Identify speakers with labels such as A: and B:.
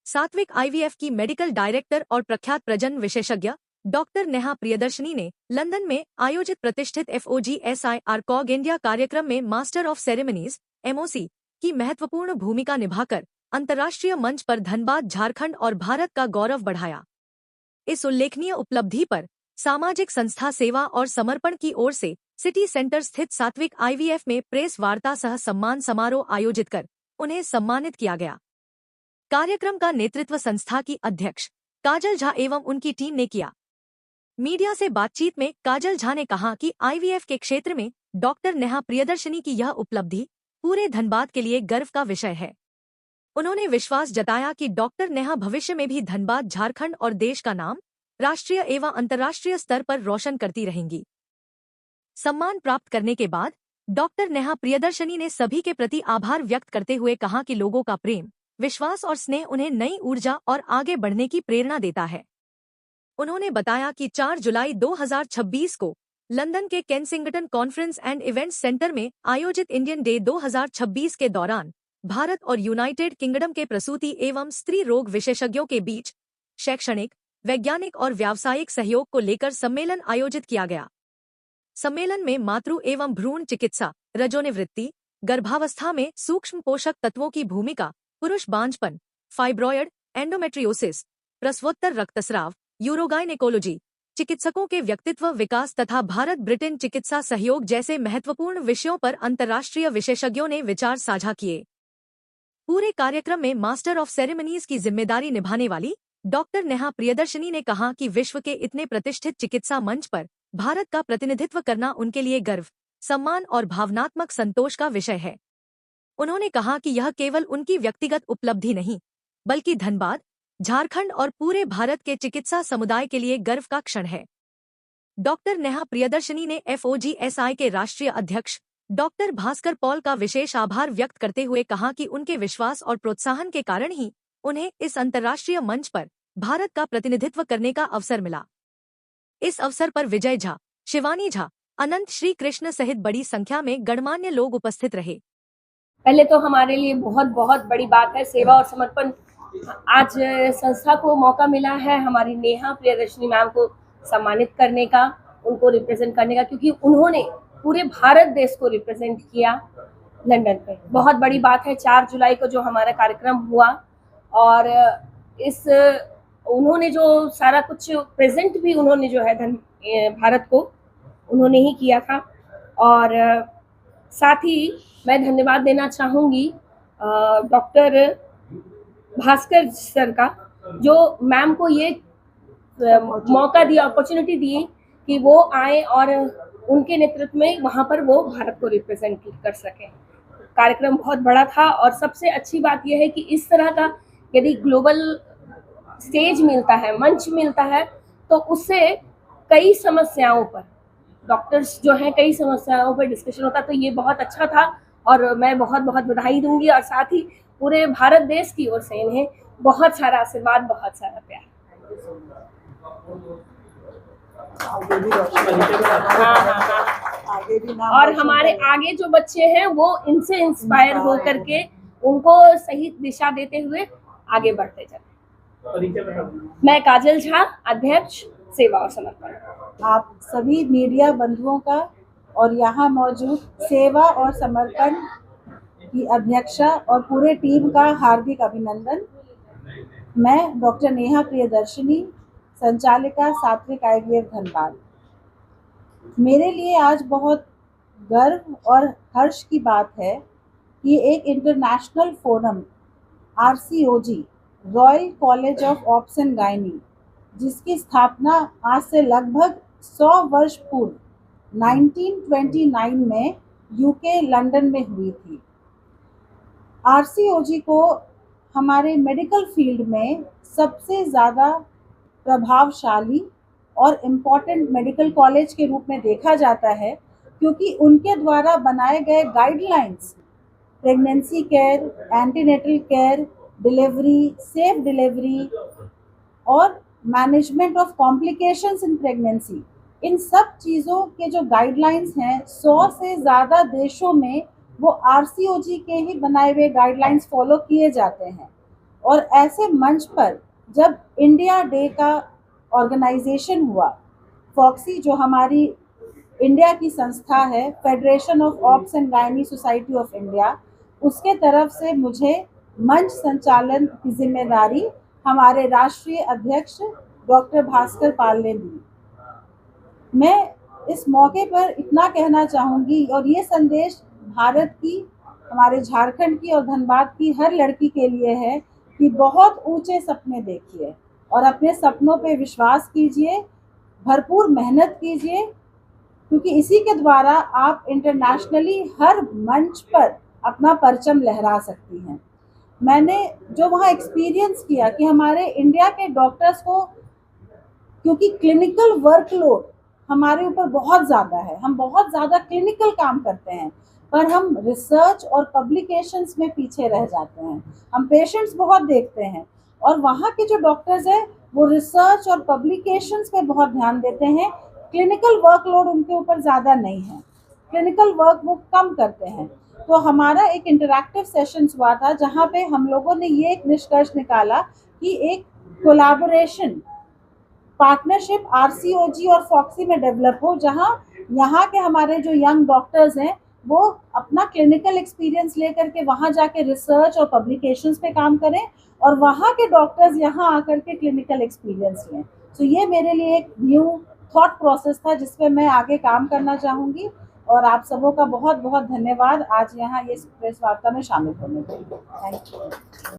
A: सात्विक आईवीएफ की medical director और प्रख्यात प्रजनन विशेषज्ञ डॉक्टर नेहा प्रियदर्शनी ने लंदन में आयोजित प्रतिष्ठित FOGSIR इंडिया कार्यक्रम में मास्टर ऑफ सेरेमनीज MOC की महत्वपूर्ण भूमिका निभाकर अंतर्राष्ट्रीय मंच पर धनबाद, झारखंड और भारत का गौरव बढ़ाया। इस उल्लेखनीय उपलब्धि पर सामाजिक संस्था सेवा और समर्पण की ओर से सिटी सेंटर स्थित सात्विक IVF में प्रेस वार्ता सह सम्मान समारोह आयोजित कर उन्हें सम्मानित किया गया। कार्यक्रम का नेतृत्व संस्था की अध्यक्ष काजल झा एवं उनकी टीम ने किया। मीडिया से बातचीत में काजल झा ने कहा कि IVF के क्षेत्र में डॉक्टर नेहा प्रियदर्शनी की यह उपलब्धि पूरे धनबाद के लिए गर्व का विषय है। उन्होंने विश्वास जताया कि डॉक्टर नेहा भविष्य में भी धनबाद, झारखंड और देश का नाम राष्ट्रीय एवं अंतर्राष्ट्रीय स्तर पर रोशन करती रहेंगी। सम्मान प्राप्त करने के बाद डॉक्टर नेहा प्रियदर्शनी ने सभी के प्रति आभार व्यक्त करते हुए कहा कि लोगों का प्रेम, विश्वास और स्नेह उन्हें नई ऊर्जा और आगे बढ़ने की प्रेरणा देता है। उन्होंने बताया कि 4 जुलाई 2026 को लंदन के Kensington conference and events centre में आयोजित इंडियन डे 2026 के दौरान भारत और यूनाइटेड किंगडम के प्रसूति एवं स्त्री रोग विशेषज्ञों के बीच शैक्षणिक, वैज्ञानिक और व्यावसायिक सहयोग को लेकर सम्मेलन आयोजित किया गया। सम्मेलन में मातृ एवं भ्रूण चिकित्सा, रजोनिवृत्ति, गर्भावस्था में सूक्ष्म पोषक तत्वों की भूमिका, पुरुष बांझपन, फाइब्रॉयड, एंडोमेट्रियोसिस, प्रसवोत्तर रक्तस्राव, यूरोगाइनेकोलॉजी, चिकित्सकों के व्यक्तित्व विकास तथा भारत ब्रिटेन चिकित्सा सहयोग जैसे महत्वपूर्ण विषयों पर अंतर्राष्ट्रीय विशेषज्ञों ने विचार साझा किए। पूरे कार्यक्रम में मास्टर ऑफ सेरेमनीज की जिम्मेदारी निभाने वाली डॉक्टर नेहा प्रियदर्शनी ने कहा कि विश्व के इतने प्रतिष्ठित चिकित्सा मंच पर भारत का प्रतिनिधित्व करना उनके लिए गर्व, सम्मान और भावनात्मक संतोष का विषय है। उन्होंने कहा कि यह केवल उनकी व्यक्तिगत उपलब्धि नहीं, बल्कि धनबाद, झारखंड और पूरे भारत के चिकित्सा समुदाय के लिए गर्व का क्षण है। डॉक्टर नेहा प्रियदर्शनी ने FOGSI के राष्ट्रीय अध्यक्ष डॉक्टर भास्कर पॉल का विशेष आभार व्यक्त करते हुए कहा कि उनके विश्वास और प्रोत्साहन के कारण ही उन्हें इस अंतर्राष्ट्रीय मंच पर भारत का प्रतिनिधित्व करने का अवसर मिला। इस अवसर पर विजय झा, शिवानी झा, अनंत श्री कृष्ण सहित बड़ी संख्या में गणमान्य लोग उपस्थित रहे।
B: पहले तो हमारे लिए बहुत बहुत बड़ी बात है सेवा और समर्पण। आज संस्था को मौका मिला है हमारी नेहा प्रियदर्शनी मैम को सम्मानित करने का, उनको रिप्रेजेंट करने का, क्योंकि उन्होंने पूरे भारत देश को रिप्रेजेंट किया लंदन पे। बहुत बड़ी बात है 4 जुलाई को जो हमारा कार्यक्रम हुआ, और इस उन्होंने जो सारा कुछ प्रेजेंट भी उन्होंने जो है भारत को उन्होंने ही किया था। और साथ ही मैं धन्यवाद देना चाहूँगी डॉक्टर भास्कर सर का, जो मैम को ये मौका दिया, अपॉर्चुनिटी दी कि वो आए और उनके नेतृत्व में वहाँ पर वो भारत को रिप्रेजेंट कर सकें। कार्यक्रम बहुत बड़ा था और सबसे अच्छी बात यह है कि इस तरह का यदि ग्लोबल स्टेज मिलता है, मंच मिलता है, तो उससे कई समस्याओं पर डॉक्टर्स जो हैं कई समस्याओं पर डिस्कशन होता, तो ये बहुत अच्छा था और मैं बहुत बहुत बधाई दूंगी। और साथ ही पूरे भारत देश की ओर से इन्हें बहुत सारा आशीर्वाद, बहुत सारा प्यार। और हमारे आगे जो बच्चे हैं वो इनसे इंस्पायर हो करके उनको सही दिशा देते हुए आगे बढ़ते चले। मैं काजल झा, अध्यक्ष सेवा और समर्पण।
C: आप सभी मीडिया बंधुओं का और यहाँ मौजूद सेवा और समर्पण की अध्यक्षा और पूरे टीम का हार्दिक अभिनंदन। मैं डॉक्टर नेहा प्रियदर्शनी, संचालिका सात्विक IVF धनबाद। मेरे लिए आज बहुत गर्व और हर्ष की बात है कि एक international forum RCOG, royal college of obs and gynae, जिसकी स्थापना आज से लगभग 100 वर्ष पूर्व 1929 में UK लंदन में हुई थी। RCOG को हमारे मेडिकल फील्ड में सबसे ज़्यादा प्रभावशाली और इम्पॉर्टेंट मेडिकल कॉलेज के रूप में देखा जाता है, क्योंकि उनके द्वारा बनाए गए guidelines pregnancy care, antenatal care, delivery, safe delivery और management of complications in pregnancy, इन सब चीज़ों के जो गाइडलाइंस हैं 100 से ज़्यादा देशों में वो RCOG के ही बनाए हुए गाइडलाइंस फॉलो किए जाते हैं। और ऐसे मंच पर जब इंडिया डे का ऑर्गेनाइजेशन हुआ, फॉक्सी जो हमारी इंडिया की संस्था है, federation of obs and gynae society of India, उसके तरफ से मुझे मंच संचालन की जिम्मेदारी हमारे राष्ट्रीय अध्यक्ष डॉक्टर भास्कर पाल ने दी। मैं इस मौके पर इतना कहना चाहूँगी और ये संदेश भारत की, हमारे झारखंड की और धनबाद की हर लड़की के लिए है कि बहुत ऊंचे सपने देखिए और अपने सपनों पे विश्वास कीजिए, भरपूर मेहनत कीजिए, क्योंकि इसी के द्वारा आप इंटरनेशनली हर मंच पर अपना परचम लहरा सकती हैं। मैंने जो वहाँ एक्सपीरियंस किया कि हमारे इंडिया के डॉक्टर्स को, क्योंकि क्लिनिकल वर्कलोड हमारे ऊपर बहुत ज़्यादा है, हम बहुत ज़्यादा क्लिनिकल काम करते हैं, पर हम रिसर्च और पब्लिकेशंस में पीछे रह जाते हैं। हम पेशेंट्स बहुत देखते हैं और वहाँ के जो डॉक्टर्स हैं वो रिसर्च और पब्लिकेशंस पे बहुत ध्यान देते हैं। क्लिनिकल वर्कलोड उनके ऊपर ज़्यादा नहीं है, क्लिनिकल वर्क वो कम करते हैं। तो हमारा एक इंटरैक्टिव सेशंस हुआ था जहाँ पे हम लोगों ने ये एक निष्कर्ष निकाला कि एक कोलैबोरेशन, पार्टनरशिप आरसीओजी और फॉक्सी में डेवलप हो, जहां यहाँ के हमारे जो यंग डॉक्टर्स हैं वो अपना क्लिनिकल एक्सपीरियंस लेकर के वहां जाके रिसर्च और पब्लिकेशंस पे काम करें और वहाँ के डॉक्टर्स यहाँ आकर के क्लिनिकल एक्सपीरियंस लें। तो ये मेरे लिए एक न्यू थॉट प्रोसेस था जिस पे मैं आगे काम करना चाहूँगी और आप सबों का बहुत बहुत धन्यवाद आज यहाँ ये प्रेस वार्ता में शामिल होने के लिए। Thank you.